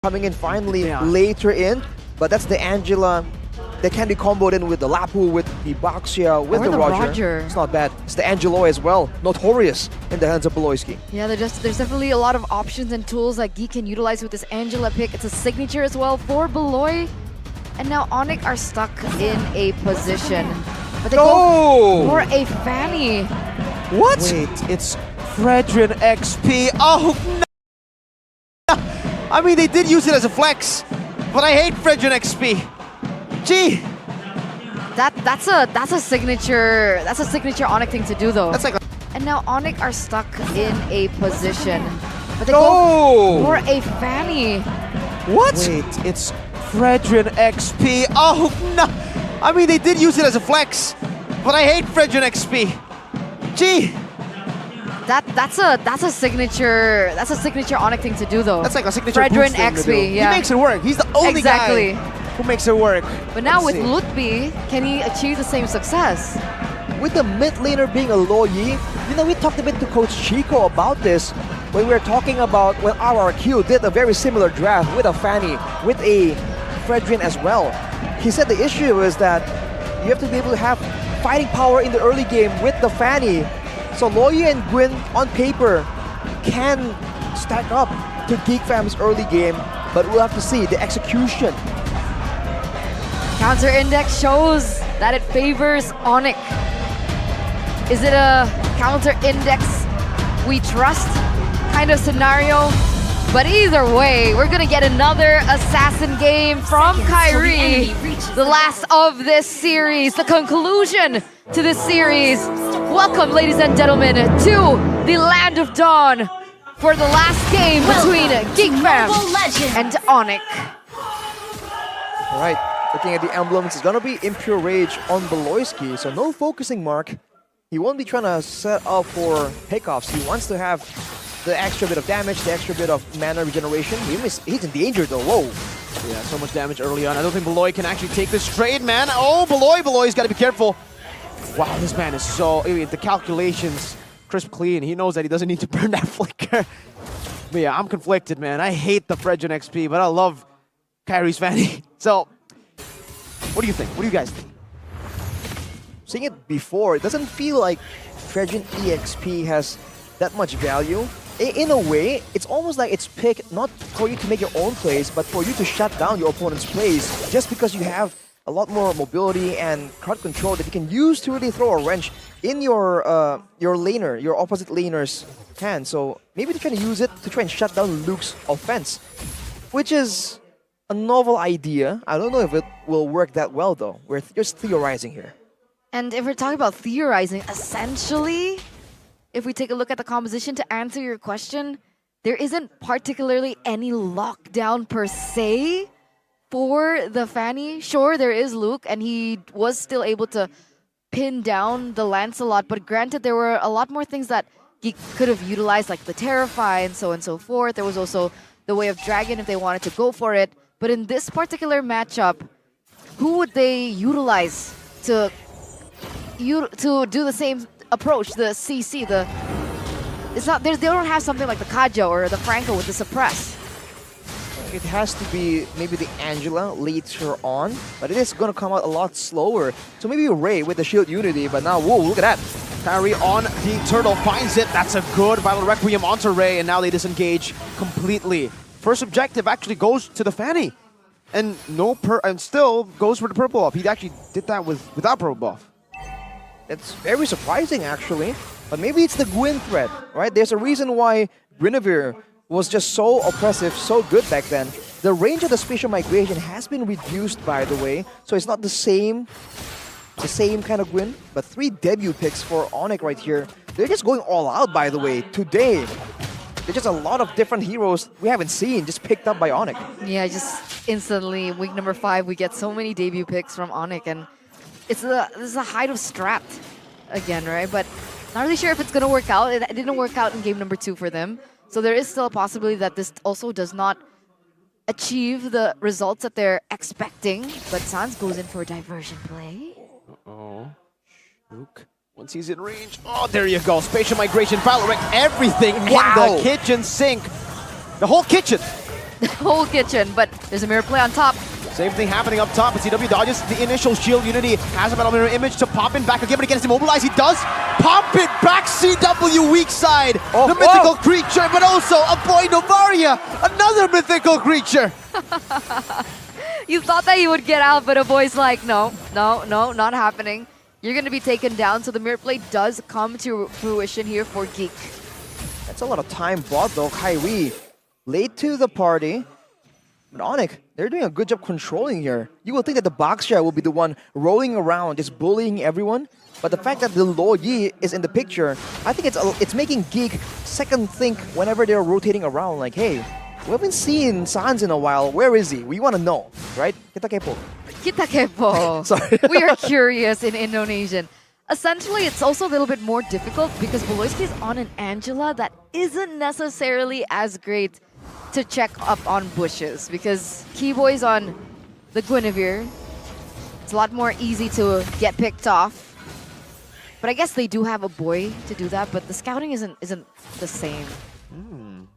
coming in finally later in, but that's the Angela that can be comboed in with the Lapu, with the Baxia, with the Roger. It's not bad. It's the Angeloy as well, notorious in the hands of Beloyski. Yeah, there's definitely a lot of options and tools that Geek can utilize with this Angela pick. It's a signature as well for Beloy. And now Onic are stuck in a position. But they go for a Fanny. What? Wait, it's Fredrin XP. Oh, no. I mean, they did use it as a flex, but I hate Fredrin XP. Gee. That's a signature Onic thing to do though. That's like and now Onic are stuck in a position. But they go for a Fanny. What? Wait, it's Fredrin XP. Oh, no. I mean, they did use it as a flex, but I hate Fredrin XP. Gee. That's a signature Onic thing to do though. That's like a signature Fredrin XP. Yeah. He makes it work. He's the only guy who makes it work. But now with Lutby, can he achieve the same success? With the mid laner being a Loyi, you know, we talked a bit to Coach Chico about this when we were talking about when RRQ did a very similar draft with a Fanny, with a Fredrin as well. He said the issue is that you have to be able to have fighting power in the early game with the Fanny. So Loyi and Gwyn on paper can stack up to Geek Fam's early game, but we'll have to see the execution. Counter index shows that it favors Onic. Is it a counter index we trust kind of scenario? But either way, we're gonna get another assassin game from Kyrie. The last of this series, the conclusion to this series. Welcome, ladies and gentlemen, to the Land of Dawn for the last game between Geek Fam and Onic. All right, looking at the emblems, it's gonna be Impure Rage on Beloyski, so no focusing mark. He won't be trying to set up for pickoffs. He wants to have the extra bit of damage, the extra bit of mana regeneration. He's in danger though, whoa. Yeah, so much damage early on. I don't think Beloy can actually take this trade, man. Oh, Beloy's got to be careful. Wow, this man is so, I mean, the calculations, crisp clean. He knows that he doesn't need to burn that flicker. But yeah, I'm conflicted, man. I hate the Fredrin XP, but I love Kyrie's Fanny. So, what do you think? What do you guys think? Seeing it before, it doesn't feel like Fredrin EXP has that much value. In a way, it's almost like it's picked not for you to make your own plays, but for you to shut down your opponent's plays, just because you have a lot more mobility and crowd control that you can use to really throw a wrench in your laner, your opposite laner's hand. So maybe they're trying to use it to try and shut down Luke's offense, which is a novel idea. I don't know if it will work that well though. We're just theorizing here. And if we're talking about theorizing, essentially, if we take a look at the composition to answer your question, there isn't particularly any lockdown per se for the Fanny. Sure, there is Luke, and he was still able to pin down the Lancelot, but granted, there were a lot more things that he could have utilized, like the Terrify and so forth. There was also the Way of Dragon if they wanted to go for it. But in this particular matchup, who would they utilize to do the same approach, the CC, it's not, they don't have something like the Kajo or the Franco with the suppress. It has to be maybe the Angela later on, but it is going to come out a lot slower. So maybe Ray with the Shield Unity, but now, whoa, look at that. Kyrie on the turtle, finds it. That's a good Battle Requiem onto Ray, and now they disengage completely. First objective actually goes to the Fanny, and still goes for the purple buff. He actually did that without purple buff. It's very surprising, actually. But maybe it's the Gwyn threat, right? There's a reason why Guinevere was just so oppressive, so good back then. The range of the spatial migration has been reduced, by the way. So it's not the same kind of Gwyn. But 3 debut picks for Onic right here. They're just going all out, by the way, today. There's just a lot of different heroes we haven't seen just picked up by Onic. Yeah, just instantly, week number 5, we get so many debut picks from Onic, and this is a height of strat again, right? But not really sure if it's going to work out. It didn't work out in game number 2 for them. So there is still a possibility that this also does not achieve the results that they're expecting. But Sans goes in for a diversion play. Uh-oh. Luke, once he's in range. Oh, there you go. Spatial migration, Valorant, everything in the kitchen sink. The whole kitchen whole kitchen, but there's a mirror play on top. Same thing happening up top, but CW dodges the initial shield. Unity has a battle mirror image to pop in back again, but he gets immobilized. He does pop it back. CW weak side. The mythical creature, but also a boy Novaria, another mythical creature. You thought that you would get out, but a boy's like, no, not happening. You're going to be taken down, so the mirror play does come to fruition here for Geek. That's a lot of time bought though. Kyrie, late to the party. But Onic, they're doing a good job controlling here. You would think that the box share will be the one rolling around, just bullying everyone. But the fact that the Lo Yi is in the picture, I think it's making Geek second think whenever they're rotating around. Like, hey, we haven't seen Sans in a while. Where is he? We want to know, right? Kita kepo. Kita kepo. Sorry. We are curious in Indonesian. Essentially, it's also a little bit more difficult because Beloyski is on an Angela that isn't necessarily as great to check up on bushes, because Keyboy's on the Guinevere. It's a lot more easy to get picked off. But I guess they do have a boy to do that, but the scouting isn't the same.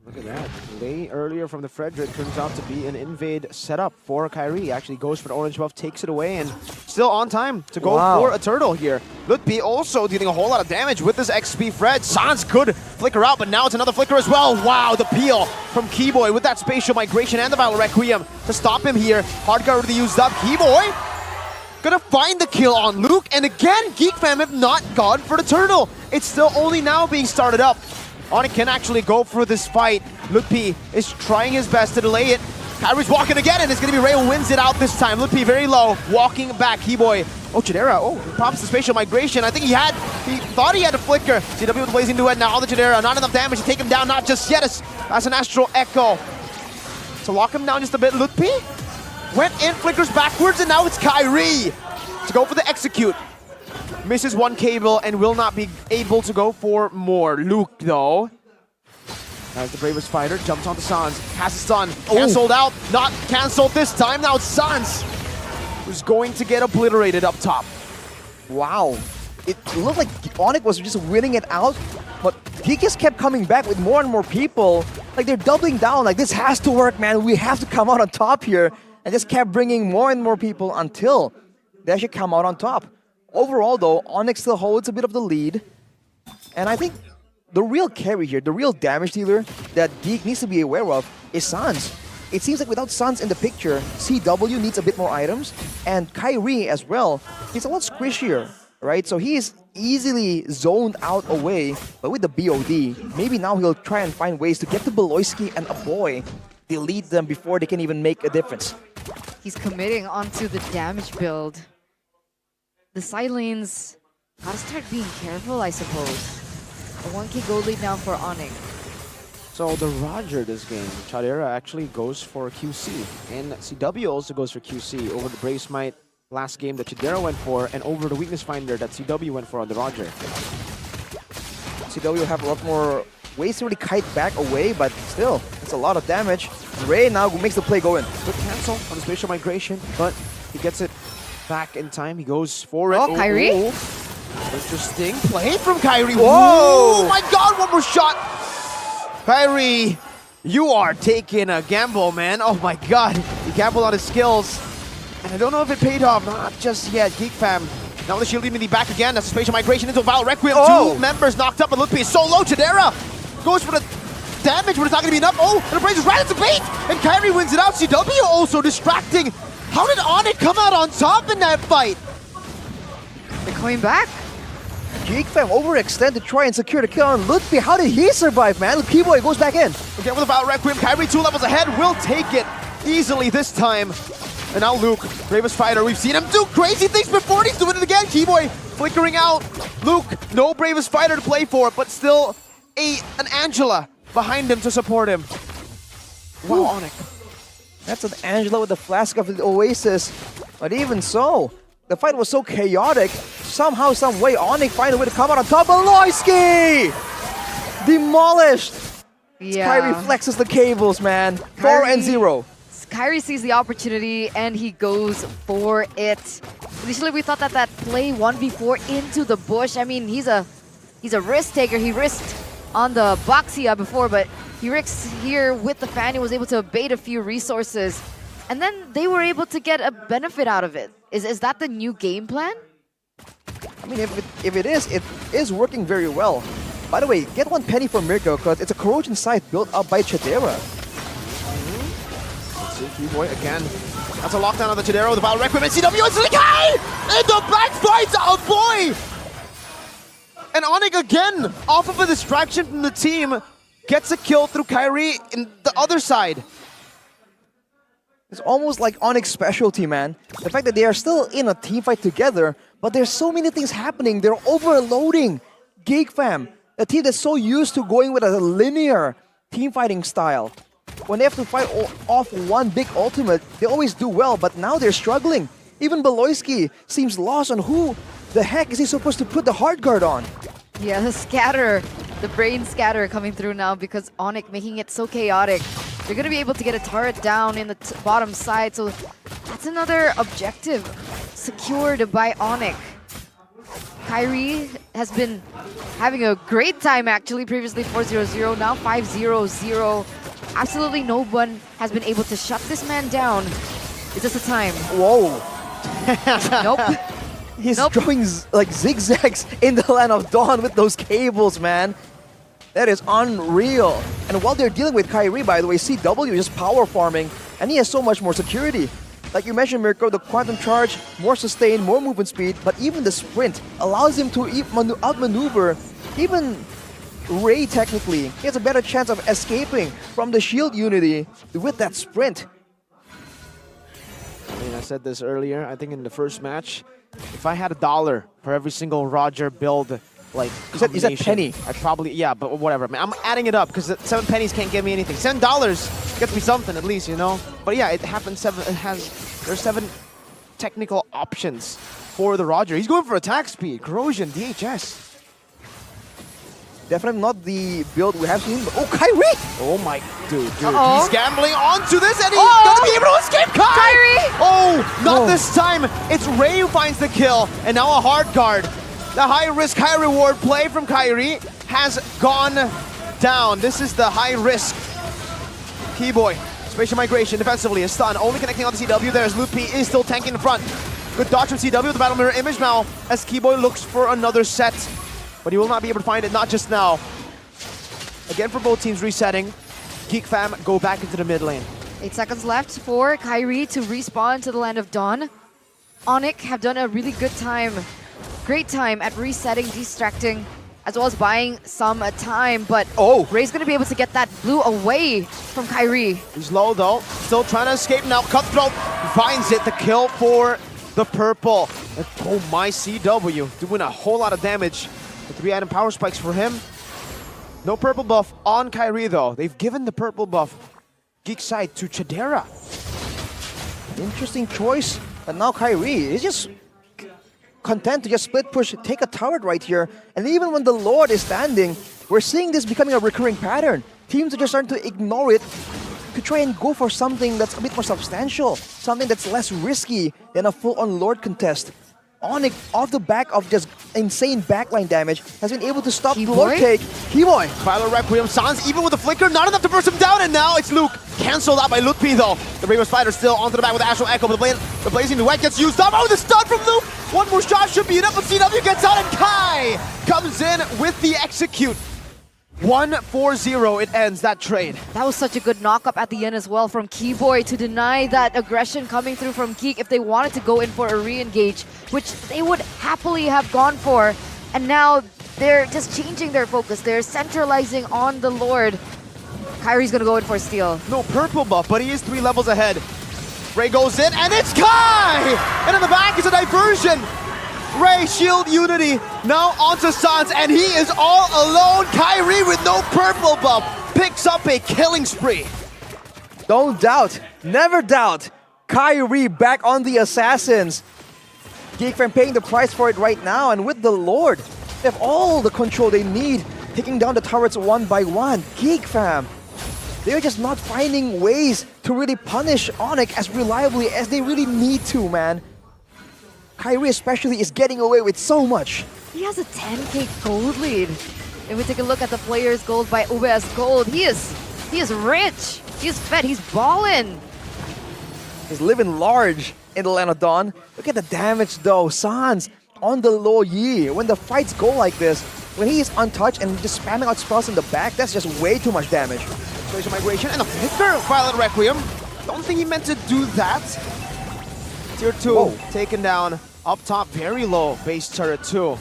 Look at that. Delay earlier from the Frederick turns out to be an invade setup for Kyrie. Actually goes for the orange buff, takes it away, and still on time to go for a turtle here. Ludpi also dealing a whole lot of damage with this XP Fred. Sans could flicker out, but now it's another flicker as well. Wow, the peel from Keyboy with that spatial migration and the Battle Requiem to stop him here. Hard guard already used up. Keyboy gonna find the kill on Luke, and again, Geek fam have not gone for the turtle. It's still only now being started up. Onic can actually go for this fight. Ludpi is trying his best to delay it. Kyrie's walking again, and it's going to be Ray who wins it out this time. Ludpi very low, walking back. Keyboy. Oh, Chidera. Oh, pops the spatial migration. I think he thought he had a flicker. CW with Blazing Duet now on the Chidera. Not enough damage to take him down, not just yet. As an Astral Echo to lock him down just a bit. Ludpi went in, flickers backwards, and now it's Kyrie to go for the execute. Misses one cable and will not be able to go for more. Luke, though, as the bravest fighter, jumps onto Sans. Has a stun. Cancelled out. Not cancelled this time. Now it's Sans who's going to get obliterated up top. Wow. It looked like Onic was just winning it out, but he just kept coming back with more and more people. Like, they're doubling down. Like, this has to work, man. We have to come out on top here. And just kept bringing more and more people until they actually come out on top. Overall, though, Onic still holds a bit of the lead. And I think the real carry here, the real damage dealer that Geek needs to be aware of is Sans. It seems like without Sans in the picture, CW needs a bit more items. And Kyrie as well, he's a lot squishier, right? So he is easily zoned out away. But with the BOD, maybe now he'll try and find ways to get to Beloyski and a boy, delete them before they can even make a difference. He's committing onto the damage build. The side lanes gotta start being careful, I suppose. A 1k gold lead now for Onic. So the Roger this game, Chadera actually goes for QC. And CW also goes for QC over the Brave Smite last game that Chadera went for, and over the Weakness Finder that CW went for on the Roger. CW have a lot more ways to really kite back away, but still, it's a lot of damage. Ray now makes the play go in. Good cancel on the spatial migration, but he gets it back in time. He goes for it. Oh, Kyrie? Interesting play from Kyrie. Whoa! Oh my god, one more shot! Kyrie, you are taking a gamble, man. Oh my god. He gambled on his skills. And I don't know if it paid off. Not just yet. Geek fam. Now the shield immunity back again. That's a spatial migration into Val Requiem. Two members knocked up, but Ludpi is so low. Chidera goes for the damage, but it's not going to be enough. Oh, and the Brains is right into bait! And Kyrie wins it out. CW also distracting. How did Onic come out on top in that fight? They're coming back. Geek fam overextend to try and secure the kill on Ludpi. How did he survive, man? Keyboy goes back in. Again with the Battle Requiem, Kyrie 2 levels ahead, will take it easily this time. And now Luke, bravest fighter. We've seen him do crazy things before, and he's doing it again. Keyboy flickering out. Luke, no bravest fighter to play for, but still an Angela behind him to support him. Wow, Onic. That's an Angela with the flask of the Oasis. But even so, the fight was so chaotic. Somehow, some way, Onic find a way to come out on top. Beloyski! Demolished! Yeah. Kyrie flexes the cables, man. 4-0. Kyrie sees the opportunity and he goes for it. Initially, we thought that play 1v4 into the bush. I mean, he's a risk taker. He risked on the Boxia before, but Hirix here with the Fanny was able to abate a few resources, and then they were able to get a benefit out of it. Is that the new game plan? I mean, if it is working very well. By the way, get 1 penny for Mirko because it's a corrosion scythe built up by Chadera. Let's see, Keyboy again. That's a lockdown on the Chadero, the Battle Requiem, and CW is Kai! In the back fights a boy! And Onic again, off of a distraction from the team, gets a kill through Kyrie in the other side. It's almost like Onic's specialty, man. The fact that they are still in a team fight together, but there's so many things happening. They're overloading Geek fam, a team that's so used to going with a linear team fighting style. When they have to fight off one big ultimate, they always do well, but now they're struggling. Even Beloyski seems lost on who the heck is he supposed to put the hard guard on. Yeah, the scatter, the brain scatter coming through now because Onic making it so chaotic. They're going to be able to get a turret down in the bottom side, so that's another objective secured by Onic. Kyrie has been having a great time actually, previously 4-0-0, now 5-0-0. Absolutely no one has been able to shut this man down. Is this the time? Whoa. Nope. He's drawing like zigzags in the land of dawn with those cables, man. That is unreal. And while they're dealing with Kyrie, by the way, CW is just power farming, and he has so much more security. Like you mentioned, Mirko, the Quantum Charge, more sustain, more movement speed, but even the sprint allows him to outmaneuver even Ray technically. He has a better chance of escaping from the shield unity with that sprint. I mean, I said this earlier, I think in the first match, if I had $1 for every single Roger build, like, you said penny. I'd probably, yeah, but whatever. Man, I'm adding it up because 7 pennies can't get me anything. $7 gets me something at least, you know? But yeah, it happens there's 7 technical options for the Roger. He's going for attack speed, corrosion, DHS. Definitely not the build we have seen. Oh, Kyrie! Oh my, dude. Uh-oh. He's gambling onto this and he's gonna be able to escape Kyrie! Oh, not Whoa. this time. It's Ray who finds the kill and now a hard guard. The high risk, high reward play from Kyrie has gone down. This is the high risk. Keyboy, spatial migration defensively, a stun, only connecting on the CW. There's Loot P is still tanking in front. Good dodge from CW, the battle mirror image now as Keyboy looks for another set. But he will not be able to find it, not just now. Again for both teams resetting. Geek fam go back into the mid lane. 8 seconds left for Kyrie to respawn to the land of Dawn. Onic have done a really good time, great time at resetting, distracting, as well as buying some time, but Ray's gonna be able to get that blue away from Kyrie. He's low though, still trying to escape now. Cutthroat finds it, the kill for the purple. And oh my, CW doing a whole lot of damage. The 3 item power spikes for him. No purple buff on Kyrie though. They've given the purple buff, Geek side, to Chadera. Interesting choice. But now Kyrie is just content to just split push, take a turret right here. And even when the Lord is standing, we're seeing this becoming a recurring pattern. Teams are just starting to ignore it to try and go for something that's a bit more substantial, something that's less risky than a full-on Lord contest. Onic, off the back of just insane backline damage, has been able to stop the Lord take. Keyboy! Battle Requiem, Sans even with the flicker, not enough to burst him down, and now it's Luke. Cancelled out by Lutpi though. The Rainbow Spider still onto the back with the Astral Echo, but the Blazing Duet gets used up. Oh, the stun from Luke! One more shot should be enough, but CW gets out, and Kai comes in with the execute. 1-4-0, it ends that trade. That was such a good knock-up at the end as well from Keyboy to deny that aggression coming through from Geek if they wanted to go in for a re-engage, which they would happily have gone for. And now they're just changing their focus. They're centralizing on the Lord. Kyrie's gonna go in for a steal. No purple buff, but he is 3 levels ahead. Ray goes in, and it's Kai! And in the back is a diversion. Ray, shield unity, now onto Sans, and he is all alone. Kyrie with no purple buff picks up a killing spree. Don't doubt, never doubt. Kyrie back on the Assassins. Geek fam paying the price for it right now, and with the Lord, they have all the control they need, taking down the turrets one by one. Geek fam, they're just not finding ways to really punish Onic as reliably as they really need to, man. Kyrie especially is getting away with so much. He has a 10k gold lead. If we take a look at the player's gold by UBS Gold, he is He is rich. He's fed. He's ballin'. He's living large in the land of Dawn. Look at the damage though. Sans on the low Yi. When the fights go like this, when he is untouched and just spamming out spells in the back, that's just way too much damage. Spatial migration and a flicker. Violet Requiem. Don't think he meant to do that. Tier 2 Whoa. taken down. Up top, very low. Base turret 2.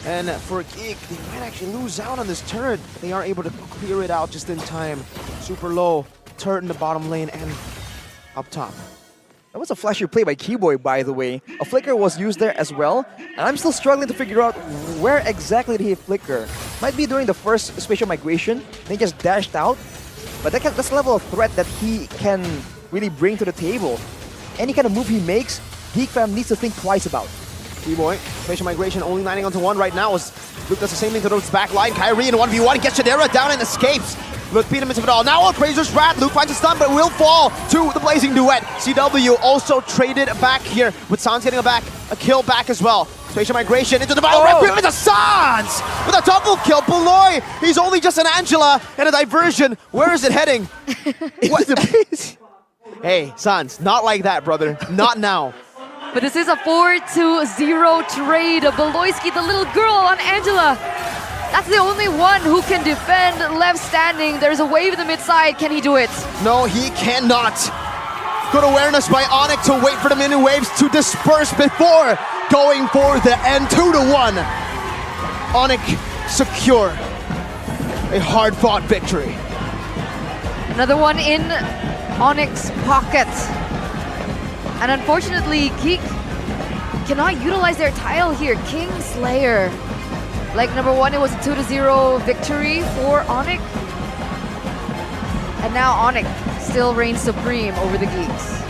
And for Geek, they might actually lose out on this turret. They are able to clear it out just in time. Super low. Turret in the bottom lane and up top. That was a flashy play by Keyboy, by the way. A flicker was used there as well, and I'm still struggling to figure out where exactly did he flicker. Might be during the first spatial migration, they just dashed out. But that's the level of threat that he can really bring to the table. Any kind of move he makes, Geek fam needs to think twice about. T-Boy, spatial migration only landing onto one right now as Luke does the same thing to Luke's back line. Kyrie in 1v1 gets Shadera down and escapes. Luke beat him into it all. Now Crazer's Rat. Luke finds a stun but will fall to the Blazing Duet. CW also traded back here with Sans getting a kill back as well. Spatial migration into the battle. Requiem into Sans with a double kill. Beloy, he's only just an Angela and a diversion. Where is it heading? What the base? Hey, Sans, not like that, brother. Not now. But this is a 4-2-0 trade. Beloyski, the little girl on Angela. That's the only one who can defend left standing. There's a wave in the mid side. Can he do it? No, he cannot. Good awareness by Onic to wait for the mini waves to disperse before going for the end. 2-1. Onic secure a hard-fought victory. Another one in Onic's pocket. And unfortunately, Geek cannot utilize their tile here. Kingslayer. Like number one, it was a 2-0 victory for Onic. And now Onic still reigns supreme over the Geeks.